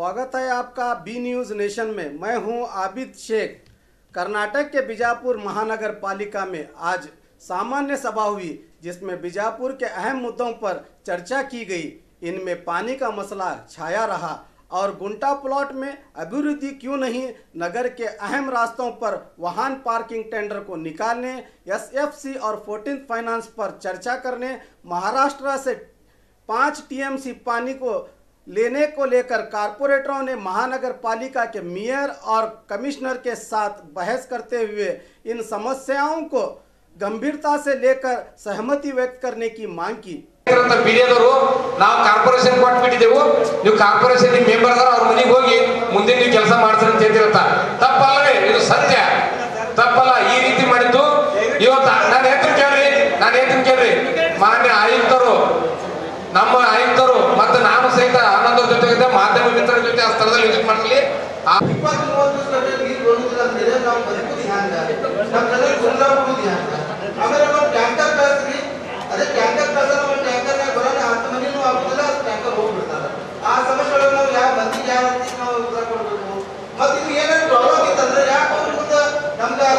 स्वागत है आपका बी न्यूज़ नेशन में। मैं हूं आबिद शेख। कर्नाटक के बीजापुर महानगर पालिका में आज सामान्य सभा हुई, जिसमें बीजापुर के अहम मुद्दों पर चर्चा की गई। इनमें पानी का मसला छाया रहा और गुंटा प्लॉट में अभिवृद्धि क्यों नहीं, नगर के अहम रास्तों पर वाहन पार्किंग टेंडर को निकालने, एसएफसी और 14th फाइनेंस पर चर्चा करने, महाराष्ट्र से 5 टीएमसी पानी को लेने को लेकर कारपोरेटरों ने महानगर पालिका के मेयर और कमिश्नर के साथ बहस करते हुए इन समस्याओं को गंभीरता से लेकर सहमति व्यक्त करने की मांग की। ಕಾರ್ಪೊರೇಷನ್ ಕೊಟ್ಬಿಟ್ಟಿದ್ದೆವು, ನೀವು ಕಾರ್ಪೊರೇಷನ್ ಮೆಂಬರ್ ಅದರ ಅವ್ರ ಮನೆಗೆ ಹೋಗಿ ಮುಂದೆ ನೀವು ಕೆಲಸ ಮಾಡ್ತಾರೆ ಅಂತ ಹೇಳ್ತಿರತ್ತ ತಪ್ಪಲ್ಲವೇ? ಇದು ಸತ್ಯ, ತಪ್ಪಲ್ಲ. ಈ ರೀತಿ ಮಾಡಿದ್ದು ಇವತ್ತು ನಾನು ಹೇಳ್ತೀನಿ ಕೇಳ್ರಿ, ಮಾನ್ಯ ಆಯುಕ್ತರು, ನಮ್ಮ ಆಯುಕ್ತರು ಮತ್ತು ನಾನು ಸಹಿತ ಆನಂದರ ಜೊತೆಗಿದ್ದ ಮಾಧ್ಯಮ ಮಿತ್ರರ ಜೊತೆ ಆ ಸ್ಥಳದಲ್ಲಿ ವಿಸಿಟ್ ಮಾಡ್ತೀವಿ. ಅದೇ ಟ್ಯಾಂಕರ್ ಕಳ್ಸೋಣ, ಒಂದು ಟ್ಯಾಂಕರ್ ಬರೋಣ 10 ಮನೆಯೂ ಆಗುದಿಲ್ಲ, ಟ್ಯಾಂಕರ್ ಹೋಗ್ಬಿಡ್ತಾರೆ. ಆ ಸಮಸ್ಯೆಗಳನ್ನು ನಾವು ಯಾವ ಮಂದಿಗೆ ಯಾವ ರೀತಿ ನಾವು ಉತ್ತರ ಕೊಡಬೇಕು? ಮತ್ತೆ ಇದು ಏನಾದ್ರು ಪ್ರಾಬ್ಲಮ್ ಇತ್ತಂದ್ರೆ ಯಾಕೆ ಅವ್ರ ಮುಂದೆ ನಮ್ಗೆ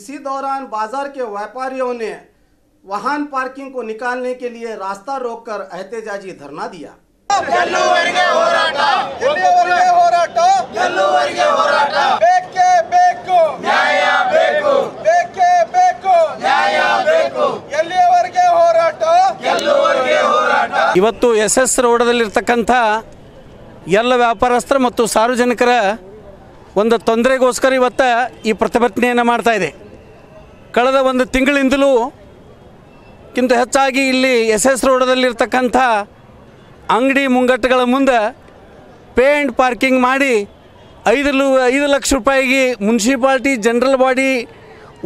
इसी दौरान बाजार के व्यापारियों ने वाहन पार्किंग को निकालने के लिए रास्ता रोककर एहतजाजी धरना दिया। ಇವತ್ತು ಎಸ್ಎಸ್ ರೋಡದಲ್ಲಿರ್ತಕ್ಕಂಥ ಎಲ್ಲ ವ್ಯಾಪಾರಸ್ಥರು ಮತ್ತು ಸಾರ್ವಜನಿಕರ ಒಂದು ತೊಂದರೆಗೋಸ್ಕರ ಇವತ್ತು ಈ ಪ್ರತಿಭಟನೆಯನ್ನು ಮಾಡ್ತಾ ಇದೆ. ಕಳೆದ ಒಂದು ತಿಂಗಳಿಂದಲೂ ಕಿಂತ ಹೆಚ್ಚಾಗಿ ಇಲ್ಲಿ ಎಸ್ಎಸ್ ರೋಡದಲ್ಲಿರ್ತಕ್ಕಂಥ ಅಂಗಡಿ ಮುಂಗಟ್ಟುಗಳ ಮುಂದೆ ಪೇ ಆ್ಯಂಡ್ ಪಾರ್ಕಿಂಗ್ ಮಾಡಿ 5 ಲಕ್ಷ ರೂಪಾಯಿಗೆ ಮುನ್ಸಿಪಾಲ್ಟಿ ಜನರಲ್ ಬಾಡಿ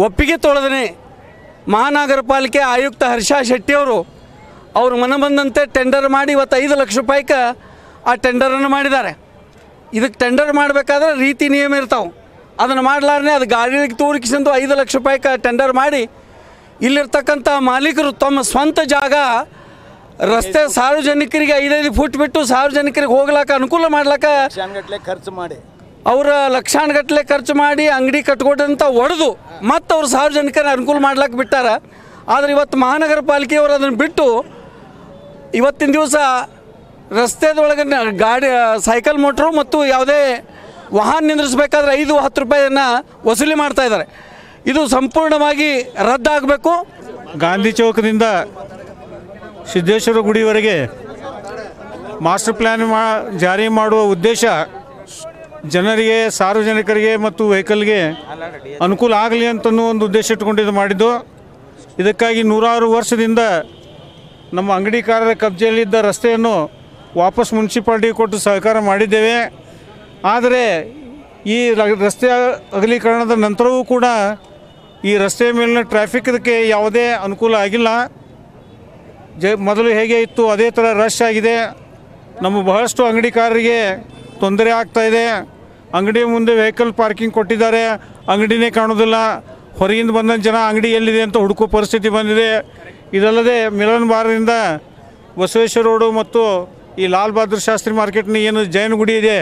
ಒಪ್ಪಿಗೆ ತೊಳೆದೇ ಮಹಾನಗರ ಪಾಲಿಕೆ ಆಯುಕ್ತ ಹರ್ಷ ಶೆಟ್ಟಿಯವರು ಅವರು ಮನಬಂದಂತೆ ಟೆಂಡರ್ ಮಾಡಿ ಇವತ್ತು 5 ಲಕ್ಷ ರೂಪಾಯಿಗೆ ಆ ಟೆಂಡರನ್ನು ಮಾಡಿದ್ದಾರೆ. ಇದಕ್ಕೆ ಟೆಂಡರ್ ಮಾಡಬೇಕಾದ್ರೆ ರೀತಿ ನಿಯಮ ಇರ್ತಾವೆ, ಅದನ್ನು ಮಾಡಲಾರನೆ ಅದು ಗಾಡಿಗೆ ತೋರಿಸಿಕೊಂಡು 5 ಲಕ್ಷ ರೂಪಾಯಿಗೆ ಟೆಂಡರ್ ಮಾಡಿ ಇಲ್ಲಿರ್ತಕ್ಕಂಥ ಮಾಲೀಕರು ತಮ್ಮ ಸ್ವಂತ ಜಾಗ ರಸ್ತೆ ಸಾರ್ವಜನಿಕರಿಗೆ 5 ಫುಟ್ ಬಿಟ್ಟು ಸಾರ್ವಜನಿಕರಿಗೆ ಹೋಗ್ಲಾಕ ಅನುಕೂಲ ಮಾಡ್ಲಾಕ ಖರ್ಚು ಮಾಡಿ ಅವರ ಲಕ್ಷಾನುಗಟ್ಟಲೆ ಖರ್ಚು ಮಾಡಿ ಅಂಗಡಿ ಕಟ್ಕೊಟ್ಟಂತ ಒಡೆದು ಮತ್ತು ಅವ್ರು ಸಾರ್ವಜನಿಕರ ಅನುಕೂಲ ಮಾಡ್ಲಾಕ ಬಿಟ್ಟಾರ. ಆದರೆ ಇವತ್ತು ಮಹಾನಗರ ಪಾಲಿಕೆಯವರು ಅದನ್ನು ಬಿಟ್ಟು ಇವತ್ತಿನ ದಿವಸ ರಸ್ತೆದೊಳಗೆ ಗಾಡಿ ಸೈಕಲ್ ಮೋಟ್ರು ಮತ್ತು ಯಾವುದೇ ವಾಹನ ನಿಂದ್ರಿಸಬೇಕಾದ್ರೆ 5-10 ರೂಪಾಯಿಯನ್ನು ವಸೂಲಿ ಮಾಡ್ತಾ ಇದ್ದಾರೆ. ಇದು ಸಂಪೂರ್ಣವಾಗಿ ರದ್ದಾಗಬೇಕು. ಗಾಂಧಿ ಚೌಕದಿಂದ ಸಿದ್ದೇಶ್ವರ ಗುಡಿವರೆಗೆ ಮಾಸ್ಟರ್ ಪ್ಲ್ಯಾನ್ ಜಾರಿ ಮಾಡುವ ಉದ್ದೇಶ ಜನರಿಗೆ, ಸಾರ್ವಜನಿಕರಿಗೆ ಮತ್ತು ವೆಹಿಕಲ್ಗೆ ಅನುಕೂಲ ಆಗಲಿ ಅಂತನೂ ಒಂದು ಉದ್ದೇಶ ಇಟ್ಕೊಂಡಿದ್ದು ಮಾಡಿದ್ದು. ಇದಕ್ಕಾಗಿ 100 ವರ್ಷದಿಂದ ನಮ್ಮ ಅಂಗಡಿಕಾರರ ಕಬ್ಜೆಯಲ್ಲಿದ್ದ ರಸ್ತೆಯನ್ನು ವಾಪಸ್ ಮುನ್ಸಿಪಾಲ್ಟಿಗೆ ಕೊಟ್ಟು ಸಹಕಾರ ಮಾಡಿದ್ದೇವೆ. ಆದರೆ ಈ ರಸ್ತೆ ಅಗಲೀಕರಣದ ನಂತರವೂ ಕೂಡ ಈ ರಸ್ತೆಯ ಮೇಲಿನ ಟ್ರಾಫಿಕ್ಗೆ ಯಾವುದೇ ಅನುಕೂಲ ಆಗಿಲ್ಲ. ಮೊದಲು ಹೇಗೆ ಇತ್ತು ಅದೇ ಥರ ರಶ್ ಆಗಿದೆ. ನಮ್ಮ ಬಹಳಷ್ಟು ಅಂಗಡಿಕಾರರಿಗೆ ತೊಂದರೆ ಆಗ್ತಾಯಿದೆ. ಅಂಗಡಿ ಮುಂದೆ ವೆಹಿಕಲ್ ಪಾರ್ಕಿಂಗ್ ಕೊಟ್ಟಿದ್ದಾರೆ, ಅಂಗಡಿನೇ ಕಾಣೋದಿಲ್ಲ. ಹೊರಗಿಂದ ಬಂದ ಜನ ಅಂಗಡಿ ಎಲ್ಲಿದೆ ಅಂತ ಹುಡುಕೋ ಪರಿಸ್ಥಿತಿ ಬಂದಿದೆ. ಇದಲ್ಲದೆ ಮಿಲನ್ ಬಾರ್ದಿಂದ ಬಸವೇಶ್ವರ ರೋಡು ಮತ್ತು ಈ ಲಾಲ್ ಬಹದ್ದೂರ್ ಶಾಸ್ತ್ರಿ ಮಾರ್ಕೆಟ್ನ ಏನು ಜೈನ ಗುಡಿ ಇದೆ,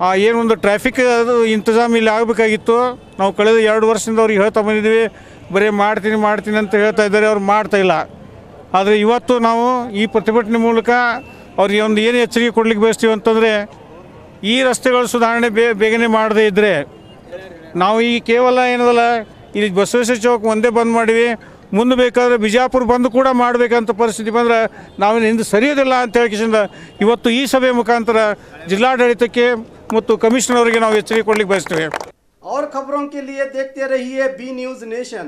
ಆ ಏನೊಂದು ಟ್ರಾಫಿಕ್ ಅದು ಇಂತಜಾಮ್ ಇಲ್ಲಿ ಆಗಬೇಕಾಗಿತ್ತು. ನಾವು ಕಳೆದ 2 ವರ್ಷದಿಂದ ಅವ್ರಿಗೆ ಹೇಳ್ತಾ ಬಂದಿದ್ವಿ, ಬರೀ ಮಾಡ್ತೀನಿ ಅಂತ ಹೇಳ್ತಾ ಇದ್ದಾರೆ, ಅವ್ರು ಮಾಡ್ತಾಯಿಲ್ಲ. ಆದರೆ ಇವತ್ತು ನಾವು ಈ ಪ್ರತಿಭಟನೆ ಮೂಲಕ ಅವ್ರಿಗೆ ಒಂದು ಏನು ಎಚ್ಚರಿಕೆ ಕೊಡ್ಲಿಕ್ಕೆ ಬಯಸ್ತೀವಿ ಅಂತಂದರೆ, ಈ ರಸ್ತೆಗಳ ಸುಧಾರಣೆ ಬೇಗನೆ ಮಾಡದೇ ಇದ್ದರೆ ನಾವು ಈ ಕೇವಲ ಏನದಲ್ಲ ಇಲ್ಲಿ ಬಸವೇಶ್ವರ ಚೌಕ್ ಒಂದೇ ಬಂದ್ ಮಾಡಿವಿ, ಮುಂದೆ ಬೇಕಾದರೆ ಬಿಜಾಪುರ ಬಂದು ಕೂಡ ಮಾಡಬೇಕಂತ ಪರಿಸ್ಥಿತಿ ಬಂದರೆ ನಾವೇನು ಹಿಂದೆ ಸರಿಯೋದಿಲ್ಲ ಅಂತ ಹೇಳಿಕಿಂದ ಇವತ್ತು ಈ ಸಭೆ ಮುಖಾಂತರ ಜಿಲ್ಲಾಡಳಿತಕ್ಕೆ ಮತ್ತು ಕಮಿಷನರ್ ಅವರಿಗೆ ನಾವು ಎಚ್ಚರಿಕೆ ಕೊಡ್ಲಿಕ್ಕೆ ಬಯಸ್ತೇವೆ. और खबरों के लिए देखते रहिए बी न्यूज़ नेशन।